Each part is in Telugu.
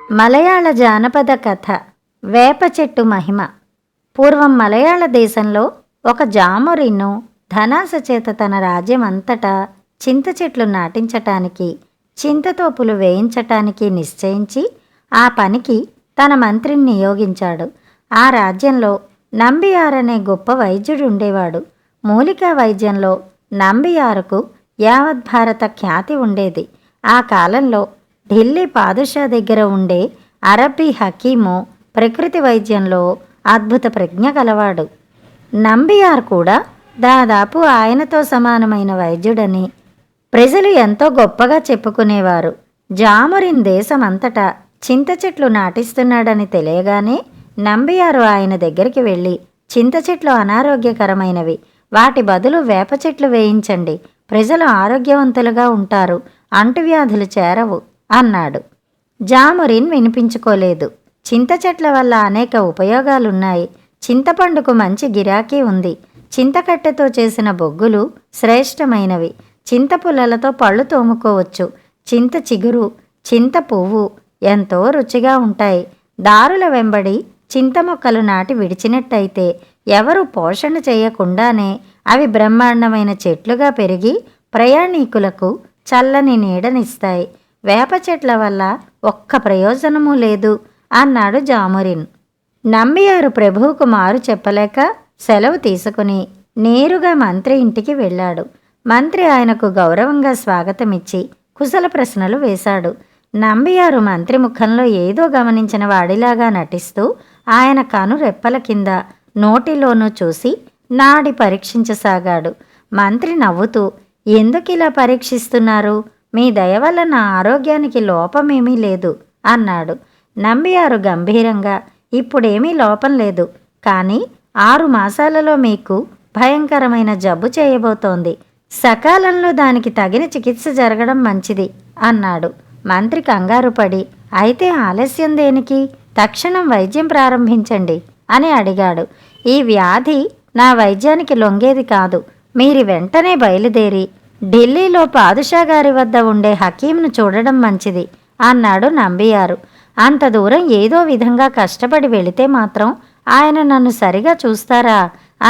మలయాళ జానపద కథ వేప చెట్టు మహిమ. పూర్వం మలయాళ దేశంలో ఒక జామొరిన్ను ధనాస చేత తన రాజ్యం అంతటా చింత చెట్లు నాటించటానికి, చింతతోపులు వేయించటానికి నిశ్చయించి ఆ పనికి తన మంత్రిని నియోగించాడు. ఆ రాజ్యంలో నంబియారనే గొప్ప వైద్యుడు ఉండేవాడు. మూలికా వైద్యంలో నంబియారుకు యావద్భారత ఖ్యాతి ఉండేది. ఆ కాలంలో ఢిల్లీ పాదుషా దగ్గర ఉండే అరబ్బీ హకీము ప్రకృతి వైద్యంలో అద్భుత ప్రజ్ఞ కలవాడు. నంబియార్ కూడా దాదాపు ఆయనతో సమానమైన వైద్యుడని ప్రజలు ఎంతో గొప్పగా చెప్పుకునేవారు. జామొరిన్ దేశమంతటా చింత చెట్లు నాటిస్తున్నాడని తెలియగానే నంబియారు ఆయన దగ్గరికి వెళ్ళి, చింత చెట్లు అనారోగ్యకరమైనవి, వాటి బదులు వేప చెట్లు వేయించండి, ప్రజలు ఆరోగ్యవంతులుగా ఉంటారు, అంటువ్యాధులు చేరవు అన్నాడు. జామొరిన్ వినిపించుకోలేదు. చింత చెట్ల వల్ల అనేక ఉపయోగాలున్నాయి. చింతపండుకు మంచి గిరాకీ ఉంది. చింతకట్టెతో చేసిన బొగ్గులు శ్రేష్టమైనవి. చింత పుల్లలతో పళ్ళు తోముకోవచ్చు. చింత చిగురు, చింత పువ్వు ఎంతో రుచిగా ఉంటాయి. దారుల వెంబడి చింత మొక్కలు నాటి విడిచినట్టయితే ఎవరు పోషణ చేయకుండానే అవి బ్రహ్మాండమైన చెట్లుగా పెరిగి ప్రయాణీకులకు చల్లని నీడనిస్తాయి. వేప చెట్ల వల్ల ఒక్క ప్రయోజనమూ లేదు అన్నాడు జామొరిన్. నంబియారు ప్రభువుకు మారు చెప్పలేక సెలవు తీసుకుని నేరుగా మంత్రి ఇంటికి వెళ్ళాడు. మంత్రి ఆయనకు గౌరవంగా స్వాగతమిచ్చి కుశల ప్రశ్నలు వేశాడు. నంబియారు మంత్రి ముఖంలో ఏదో గమనించిన వాడిలాగా నటిస్తూ ఆయన కనురెప్పల కింద నోటిలోనూ చూసి నాడి పరీక్షించసాగాడు. మంత్రి నవ్వుతూ, ఎందుకిలా పరీక్షిస్తున్నారు? మీ దయ వల్ల నా ఆరోగ్యానికి లోపమేమీ లేదు అన్నాడు. నంబియారు గంభీరంగా, ఇప్పుడేమీ లోపం లేదు, కానీ 6 మాసాలలో మీకు భయంకరమైన జబ్బు చేయబోతోంది. సకాలంలో దానికి తగిన చికిత్స జరగడం మంచిది అన్నాడు. మంత్రి కంగారు పడి, అయితే ఆలస్యం దేనికి? తక్షణం వైద్యం ప్రారంభించండి అని అడిగాడు. ఈ వ్యాధి నా వైద్యానికి లొంగేది కాదు. మీరు వెంటనే బయలుదేరి ఢిల్లీలో పాదుషా గారి వద్ద ఉండే హకీంను చూడడం మంచిది అన్నాడు నంబియారు. అంత దూరం ఏదో విధంగా కష్టపడి వెళితే మాత్రం ఆయన నన్ను సరిగా చూస్తారా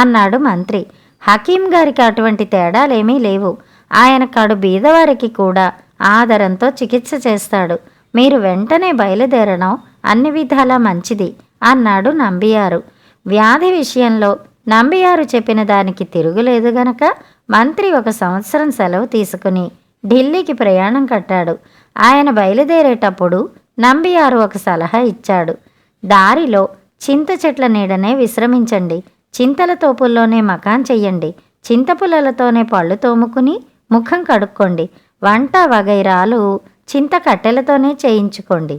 అన్నాడు మంత్రి. హకీం గారికి అటువంటి తేడాలేమీ లేవు. ఆయన కడు బీదవారికి కూడా ఆదరంతో చికిత్స చేస్తాడు. మీరు వెంటనే బయలుదేరడం అన్ని విధాలా మంచిది అన్నాడు నంబియారు. వ్యాధి విషయంలో నంబియారు చెప్పిన దానికి తిరుగులేదు గనక మంత్రి 1 సంవత్సరం సెలవు తీసుకుని ఢిల్లీకి ప్రయాణం కట్టాడు. ఆయన బయలుదేరేటప్పుడు నంబియారు ఒక సలహా ఇచ్చాడు. దారిలో చింత చెట్ల నీడనే విశ్రమించండి, చింతల తోపుల్లోనే మకాన్ చెయ్యండి, చింతపుల్లలతోనే పళ్ళు తోముకుని ముఖం కడుక్కోండి, వంట వగైరాలు చింత కట్టెలతోనే చేయించుకోండి.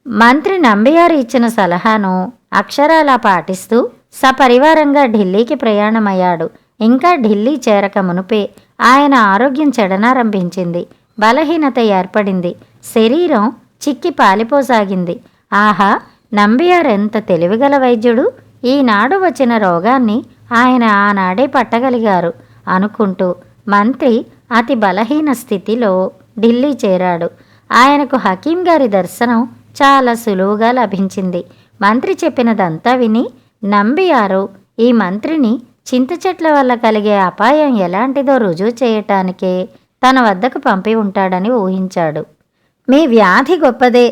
మంత్రి నంబియారు ఇచ్చిన సలహాను అక్షరాలా పాటిస్తూ సపరివారంగా ఢిల్లీకి ప్రయాణమయ్యాడు. ఇంకా ఢిల్లీ చేరక మునుపే ఆయన ఆరోగ్యం చెడనారంభించింది. బలహీనత ఏర్పడింది. శరీరం చిక్కి పాలిపోసాగింది. ఆహా, నంబియార్ ఎంత తెలివిగల వైద్యుడు! ఈనాడు వచ్చిన రోగాన్ని ఆయన ఆనాడే పట్టగలిగారు అనుకుంటూ మంత్రి అతి బలహీన స్థితిలో ఢిల్లీ చేరాడు. ఆయనకు హకీం గారి దర్శనం చాలా సులువుగా లభించింది. మంత్రి చెప్పినదంతా విని నంబియారు ఈ మంత్రిని చింత చెట్ల వల్ల కలిగే అపాయం ఎలాంటిదో రుజువు చేయటానికే తన వద్దకు పంపి ఉంటాడని ఊహించాడు. మీ వ్యాధి గొప్పదే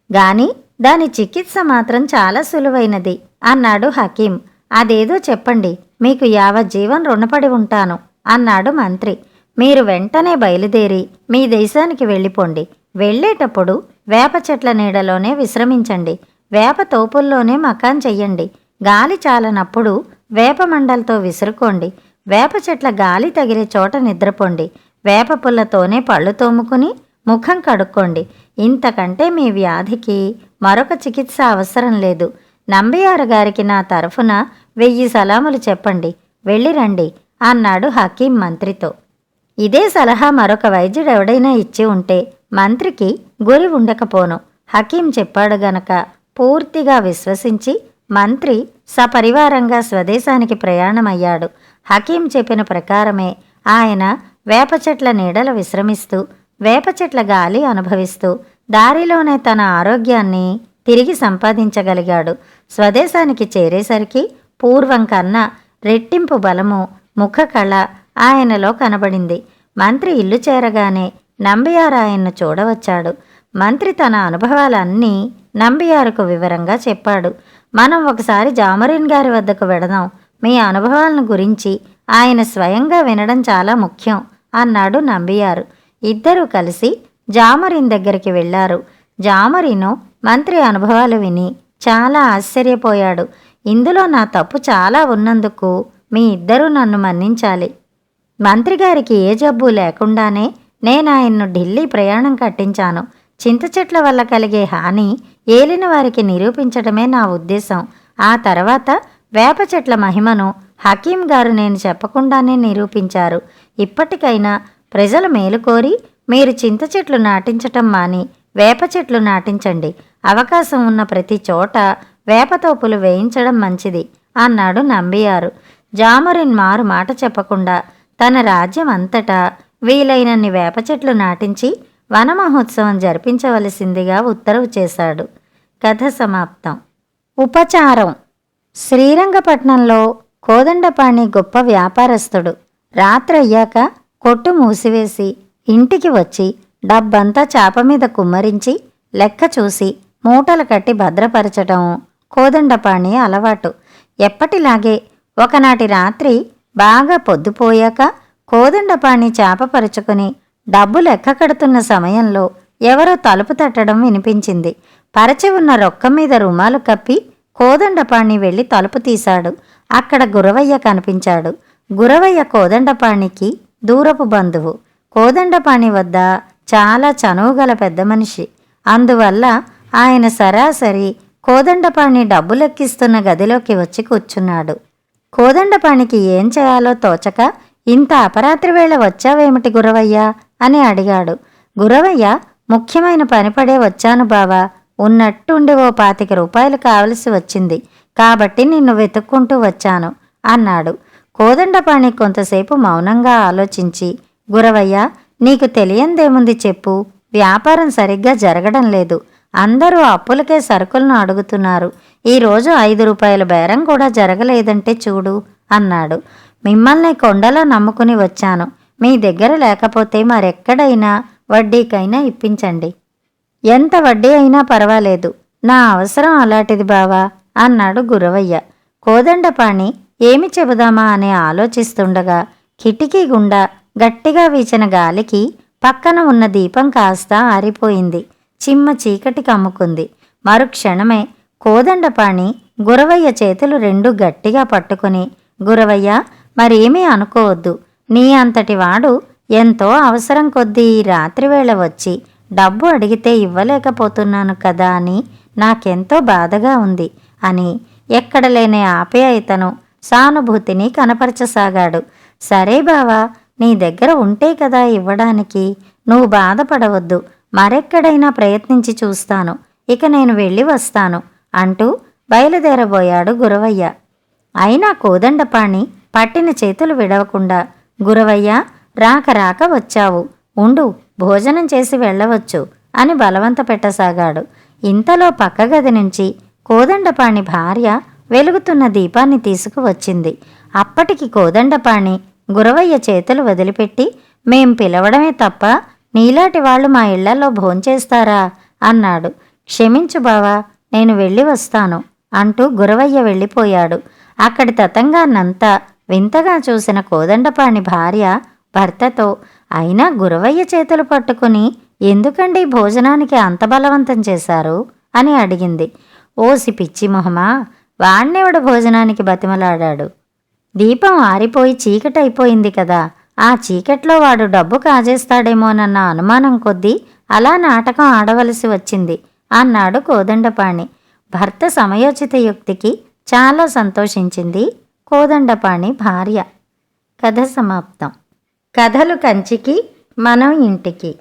గాని దాని చికిత్స మాత్రం చాలా సులువైనది అన్నాడు హకీం. అదేదో చెప్పండి, మీకు యావజ్జీవం రుణపడి ఉంటాను అన్నాడు మంత్రి. మీరు వెంటనే బయలుదేరి మీ దేశానికి వెళ్ళిపోండి. వెళ్ళేటప్పుడు వేప చెట్ల నీడలోనే విశ్రమించండి, వేప తోపుల్లోనే మకాన్ చెయ్యండి, గాలి చాలనప్పుడు వేప మండలతో విసురుకోండి, వేప చెట్ల గాలి తగిలే చోట నిద్రపోండి, వేప పుల్లతోనే పళ్ళు తోముకుని ముఖం కడుక్కోండి. ఇంతకంటే మీ వ్యాధికి మరొక చికిత్స అవసరం లేదు. నంబియారు గారికి నా తరఫున 1000 సలాములు చెప్పండి, వెళ్ళిరండి అన్నాడు హకీం మంత్రితో. ఇదే సలహా మరొక వైద్యుడెవడైనా ఇచ్చి ఉంటే మంత్రికి గురి ఉండకపోను. హకీం చెప్పాడు గనక పూర్తిగా విశ్వసించి మంత్రి సపరివారంగా స్వదేశానికి ప్రయాణమయ్యాడు. హకీం చెప్పిన ప్రకారమే ఆయన వేప చెట్ల నీడల విశ్రమిస్తూ వేప చెట్ల గాలి అనుభవిస్తూ దారిలోనే తన ఆరోగ్యాన్ని తిరిగి సంపాదించగలిగాడు. స్వదేశానికి చేరేసరికి పూర్వం కన్నా రెట్టింపు బలము, ముఖ కళ ఆయనలో కనబడింది. మంత్రి ఇల్లు చేరగానే నంబియారు ఆయన్ను చూడవచ్చాడు. మంత్రి తన అనుభవాలన్నీ నంబియారుకు వివరంగా చెప్పాడు. మనం ఒకసారి జామరీన్ గారి వద్దకు వెడదాం. మీ అనుభవాలను గురించి ఆయన స్వయంగా వినడం చాలా ముఖ్యం అన్నాడు నంబియారు. ఇద్దరూ కలిసి జామరీన్ దగ్గరికి వెళ్లారు. జామరీను మంత్రి అనుభవాలు విని చాలా ఆశ్చర్యపోయాడు. ఇందులో నా తప్పు చాలా ఉన్నందుకు మీ ఇద్దరూ నన్ను మన్నించాలి. మంత్రిగారికి ఏ జబ్బు లేకుండానే నేను ఆయన్ను ఢిల్లీ ప్రయాణం కట్టించాను. చింత చెట్ల వల్ల కలిగే హాని ఏలిన వారికి నిరూపించడమే నా ఉద్దేశం. ఆ తర్వాత వేప చెట్ల మహిమను హకీం గారు నేను చెప్పకుండానే నిరూపించారు. ఇప్పటికైనా ప్రజలు మేలుకోరి మీరు చింత చెట్లు నాటించటం మాని వేప చెట్లు నాటించండి. అవకాశం ఉన్న ప్రతి చోట వేపతోపులు వేయించడం మంచిది అన్నాడు నంబియారు. జామరీన్ మారు మాట చెప్పకుండా తన రాజ్యం అంతటా వీలైనన్ని వేప చెట్లు నాటించి వన మహోత్సవం జరిపించవలసిందిగా ఉత్తర్వు చేశాడు. కథ సమాప్తం. ఉపచారం. శ్రీరంగపట్నంలో కోదండపాణి గొప్ప వ్యాపారస్తుడు. రాత్రయ్యాక కొట్టు మూసివేసి ఇంటికి వచ్చి డబ్బంతా చాప మీద కుమ్మరించి లెక్క చూసి మూటలు కట్టి భద్రపరచటం కోదండపాణి అలవాటు. ఎప్పటిలాగే ఒకనాటి రాత్రి బాగా పొద్దుపోయాక కోదండపాణి చాప పరుచుకుని డబ్బు లెక్క కడుతున్న సమయంలో ఎవరో తలుపు తట్టడం వినిపించింది. పరచి ఉన్న రొక్క మీద రుమాలు కప్పి కోదండపాణి వెళ్ళి తలుపు తీశాడు. అక్కడ గురవయ్య కనిపించాడు. గురవయ్య కోదండపాణికి దూరపు బంధువు. కోదండపాణి వద్ద చాలా చనువుగల పెద్ద మనిషి. అందువల్ల ఆయన సరాసరి కోదండపాణి డబ్బు లెక్కిస్తున్న గదిలోకి వచ్చి కూర్చున్నాడు. కోదండపాణికి ఏం చేయాలో తోచక, ఇంత అపరాత్రి వేళ వచ్చావేమిటి గురవయ్యా అని అడిగాడు. గురవయ్య, ముఖ్యమైన పనిపడే వచ్చాను బావా. ఉన్నట్టుండి ఓ 25 రూపాయలు కావలసి వచ్చింది కాబట్టి నిన్ను వెతుక్కుంటూ వచ్చాను అన్నాడు. కోదండపాణి కొంతసేపు మౌనంగా ఆలోచించి, గురవయ్య, నీకు తెలియందేముంది చెప్పు. వ్యాపారం సరిగ్గా జరగడం లేదు. అందరూ అప్పులకే సరుకులను అడుగుతున్నారు. ఈరోజు 5 రూపాయల బేరం కూడా జరగలేదంటే చూడు అన్నాడు. మిమ్మల్ని కొండలా నమ్ముకుని వచ్చాను. మీ దగ్గర లేకపోతే మరెక్కడైనా వడ్డీకైనా ఇప్పించండి. ఎంత వడ్డీ అయినా పర్వాలేదు. నా అవసరం అలాంటిది బావా అన్నాడు గురవయ్య. కోదండపాణి ఏమి చెబుదామా అని ఆలోచిస్తుండగా కిటికీ గుండా గట్టిగా వీచిన గాలికి పక్కన ఉన్న దీపం కాస్త ఆరిపోయింది. చిమ్మ చీకటి కమ్ముకుంది. మరుక్షణమే కోదండపాణి గురవయ్య చేతులు 2 గట్టిగా పట్టుకుని, గురవయ్య, మరేమీ అనుకోవద్దు. నీ అంతటి వాడు ఎంతో అవసరం కొద్దీ ఈ రాత్రివేళ వచ్చి డబ్బు అడిగితే ఇవ్వలేకపోతున్నాను కదా అని నాకెంతో బాధగా ఉంది అని ఎక్కడ లేని ఆప్యాయతను, సానుభూతిని కనపరచసాగాడు. సరే బావా, నీ దగ్గర ఉంటే కదా ఇవ్వడానికి. నువ్వు బాధపడవద్దు. మరెక్కడైనా ప్రయత్నించి చూస్తాను. ఇక నేను వెళ్ళి వస్తాను అంటూ బయలుదేరబోయాడు గురవయ్య. అయినా కోదండపాణి పట్టిన చేతులు విడవకుండా, గురవయ్య, రాక రాక వచ్చావు. ఉండు, భోజనం చేసి వెళ్ళవచ్చు అని బలవంత పెట్టసాగాడు. ఇంతలో పక్క గది నుంచి కోదండపాణి భార్య వెలుగుతున్న దీపాన్ని తీసుకువచ్చింది. అప్పటికి కోదండపాణి గురవయ్య చేతులు వదిలిపెట్టి, మేం పిలవడమే తప్ప నీలాంటి వాళ్ళు మా ఇళ్లలో భోంచేస్తారా అన్నాడు. క్షమించు బావా, నేను వెళ్ళి వస్తాను అంటూ గురవయ్య వెళ్ళిపోయాడు. అక్కడి తతంగాన్నంతా వింతగా చూసిన కోదండపాణి భార్య భర్తతో, అయినా గురవయ్య చేతులు పట్టుకుని ఎందుకండి భోజనానికి అంత బలవంతం చేశారు అని అడిగింది. ఓసి పిచ్చి మొహమా, వాణ్ణెవడు భోజనానికి బతిమలాడాడు? దీపం ఆరిపోయి చీకటైపోయింది కదా. ఆ చీకట్లో వాడు డబ్బు కాజేస్తాడేమోనన్న అనుమానం కొద్దీ అలా నాటకం ఆడవలసి వచ్చింది అన్నాడు కోదండపాణి. భర్త సమయోచిత యుక్తికి చాలా సంతోషించింది కోదండపాణి భార్య. కథ సమాప్తం. కథలు కంచికి, మనం ఇంటికి.